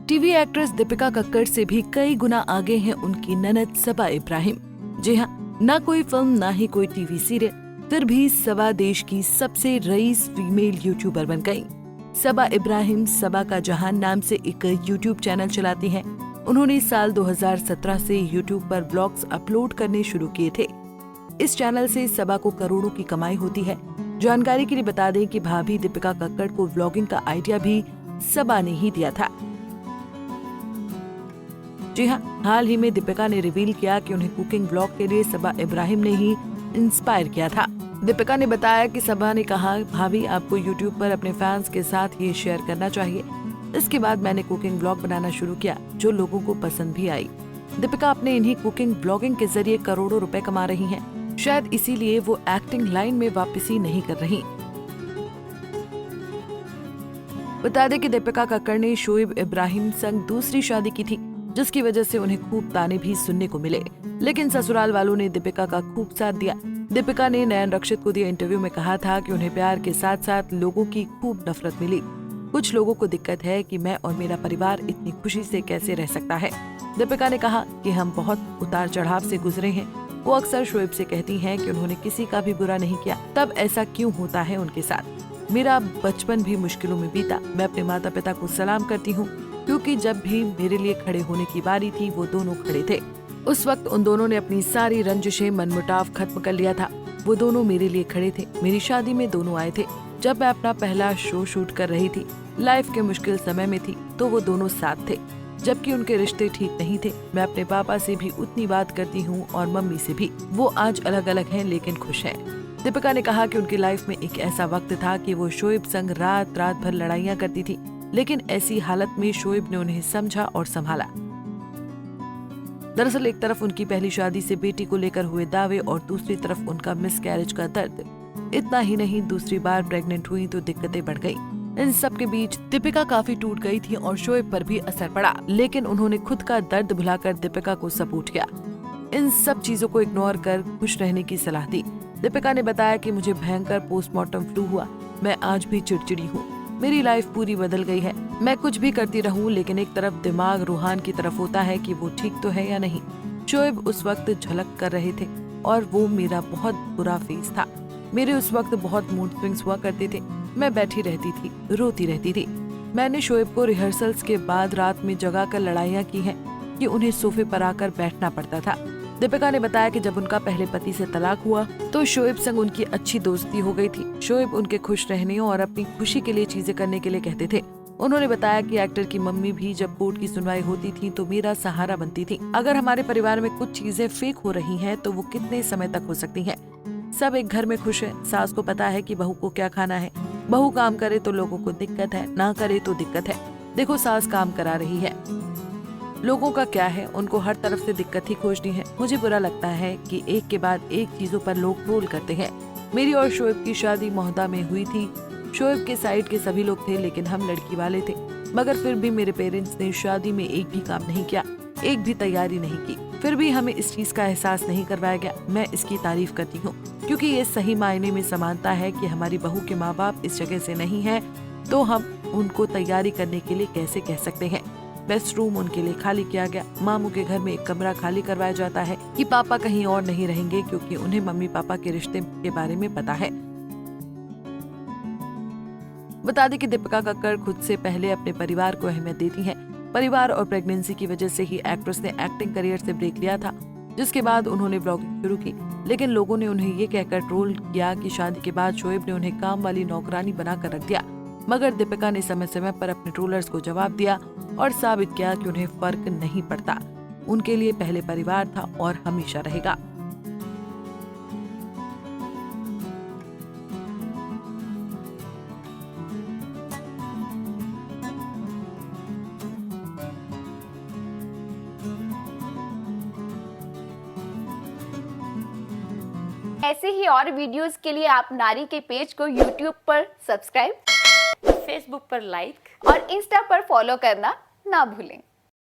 TV actress Deepika Kakkar से भी कई गुना आगे हैं उनकी ननद सबा इब्राहिम। जी हाँ, ना कोई फिल्म ना ही कोई टीवी सीरियल, फिर भी सबा देश की सबसे रईस फीमेल यूट्यूबर बन गई। सबा इब्राहिम सबा का जहान नाम से एक यूट्यूब चैनल चलाती हैं। उन्होंने साल 2017 से यूट्यूब पर ब्लॉग्स अपलोड करने शुरू किए थे। इस चैनल से सबा को करोड़ों की कमाई होती है। जानकारी के लिए बता दें कि भाभी दीपिका कक्कड़ को व्लॉगिंग का आइडिया भी सबा ने ही दिया था। जी हाँ, हाल ही में दीपिका ने रिवील किया कि उन्हें कुकिंग व्लॉग के लिए सबा इब्राहिम ने ही इंस्पायर किया था। दीपिका ने बताया कि सबा ने कहा, भाभी आपको यूट्यूब पर अपने फैंस के साथ ये शेयर करना चाहिए। इसके बाद मैंने कुकिंग व्लॉग बनाना शुरू किया, जो लोगों को पसंद भी आई। दीपिका अपने इन्हीं कुकिंग व्लॉगिंग के जरिए करोड़ों रुपए कमा रही हैं। शायद इसीलिए वो एक्टिंग लाइन में वापसी नहीं कर रही। बता दें कि दीपिका कक्कड़ ने शोएब इब्राहिम संग दूसरी शादी की थी, जिसकी वजह से उन्हें खूब ताने भी सुनने को मिले, लेकिन ससुराल वालों ने दीपिका का खूब साथ दिया। दीपिका ने नयन रक्षित को दिए इंटरव्यू में कहा था कि उन्हें प्यार के साथ साथ लोगों की खूब नफरत मिली। कुछ लोगों को दिक्कत है कि मैं और मेरा परिवार इतनी खुशी से कैसे रह सकता है। दीपिका ने कहा कि हम बहुत उतार चढ़ाव से गुजरे हैं। वो अक्सर शोएब से कहती हैं कि उन्होंने किसी का भी बुरा नहीं किया, तब ऐसा क्यों होता है उनके साथ। मेरा बचपन भी मुश्किलों में बीता। मैं अपने माता पिता को सलाम करती हूँ, क्योंकि जब भी मेरे लिए खड़े होने की बारी थी वो दोनों खड़े थे। उस वक्त उन दोनों ने अपनी सारी रंजिशें मनमुटाव खत्म कर लिया था। वो दोनों मेरे लिए खड़े थे। मेरी शादी में दोनों आए थे। जब मैं अपना पहला शो शूट कर रही थी, लाइफ के मुश्किल समय में थी, तो वो दोनों साथ थे। जबकि उनके रिश्ते ठीक नहीं थे। मैं अपने पापा से भी उतनी बात करती हूँ और मम्मी से भी। वो आज अलग अलग हैं लेकिन खुश हैं। दीपिका ने कहा कि उनकी लाइफ में एक ऐसा वक्त था कि वो शोएब संग रात रात भर लड़ाइयाँ करती थी, लेकिन ऐसी हालत में शोएब ने उन्हें समझा और संभाला। दरअसल एक तरफ उनकी पहली शादी से बेटी को लेकर हुए दावे और दूसरी तरफ उनका मिसकैरेज का दर्द। इतना ही नहीं, दूसरी बार प्रेग्नेंट हुई तो दिक्कतें बढ़ गई। इन सब के बीच दीपिका काफी टूट गई थी और शोएब पर भी असर पड़ा, लेकिन उन्होंने खुद का दर्द भुलाकर दीपिका को सपोर्ट किया। इन सब चीजों को इग्नोर कर खुश रहने की सलाह दी। दीपिका ने बताया कि मुझे भयंकर पोस्टमार्टम फ्लू हुआ। मैं आज भी चिड़चिड़ी हूँ। मेरी लाइफ पूरी बदल गई है। मैं कुछ भी करती रहूं, लेकिन एक तरफ दिमाग रूहान की तरफ होता है कि वो ठीक तो है या नहीं। शोएब उस वक्त झलक कर रहे थे और वो मेरा बहुत बुरा फेज था। मेरे उस वक्त बहुत मूड स्विंग्स हुआ करते थे। मैं बैठी रहती थी, रोती रहती थी। मैंने शोएब को रिहर्सल्स के बाद रात में जगा कर लड़ाइयाँ की हैं कि उन्हें सोफे पर आकर बैठना पड़ता था। दीपिका ने बताया कि जब उनका पहले पति से तलाक हुआ तो शोएब संग उनकी अच्छी दोस्ती हो गई थी। शोएब उनके खुश रहने और अपनी खुशी के लिए चीजें करने के लिए कहते थे। उन्होंने बताया कि एक्टर की मम्मी भी जब कोर्ट की सुनवाई होती थी तो मेरा सहारा बनती थी। अगर हमारे परिवार में कुछ चीजें फेक हो रही हैं तो वो कितने समय तक हो सकती हैं। सब एक घर में खुश है। सास को पता है कि बहू को क्या खाना है। बहू काम करे तो लोगों को दिक्कत है, ना करे तो दिक्कत है। देखो सास काम करा रही है, लोगों का क्या है, उनको हर तरफ से दिक्कत ही खोजनी है। मुझे बुरा लगता है कि एक के बाद एक चीजों पर लोग ट्रोल करते हैं। मेरी और शोएब की शादी मोहदा में हुई थी। शोएब के साइड के सभी लोग थे, लेकिन हम लड़की वाले थे। मगर फिर भी मेरे पेरेंट्स ने शादी में एक भी काम नहीं किया, एक भी तैयारी नहीं की। फिर भी हमें इस चीज का एहसास नहीं करवाया गया। मैं इसकी तारीफ करती हूँ, क्योंकि ये सही मायने में समानता है कि हमारी बहू के माँ बाप इस जगह से नहीं है, तो हम उनको तैयारी करने के लिए कैसे कह सकते हैं। बेस्ट रूम उनके लिए खाली किया गया। मामू के घर में एक कमरा खाली करवाया जाता है कि पापा कहीं और नहीं रहेंगे, क्योंकि उन्हें मम्मी पापा के रिश्ते के बारे में पता है। बता दें कि दीपिका कक्कड़ खुद से पहले अपने परिवार को अहमियत देती हैं। परिवार और प्रेगनेंसी की वजह से ही एक्ट्रेस ने एक्टिंग करियर से ब्रेक लिया था, जिसके बाद उन्होंने ब्लॉगिंग शुरू की। लेकिन लोगों ने उन्हें ये कहकर ट्रोल किया कि शादी के बाद शोएब ने उन्हें काम वाली नौकरानी बनाकर रख दिया। मगर दीपिका ने समय समय पर अपने ट्रोलर्स को जवाब दिया और साबित किया कि उन्हें फर्क नहीं पड़ता। उनके लिए पहले परिवार था और हमेशा रहेगा। ऐसे ही और वीडियोस के लिए आप नारी के पेज को YouTube पर सब्सक्राइब, फेसबुक पर लाइक और इंस्टा पर फॉलो करना ना भूलें।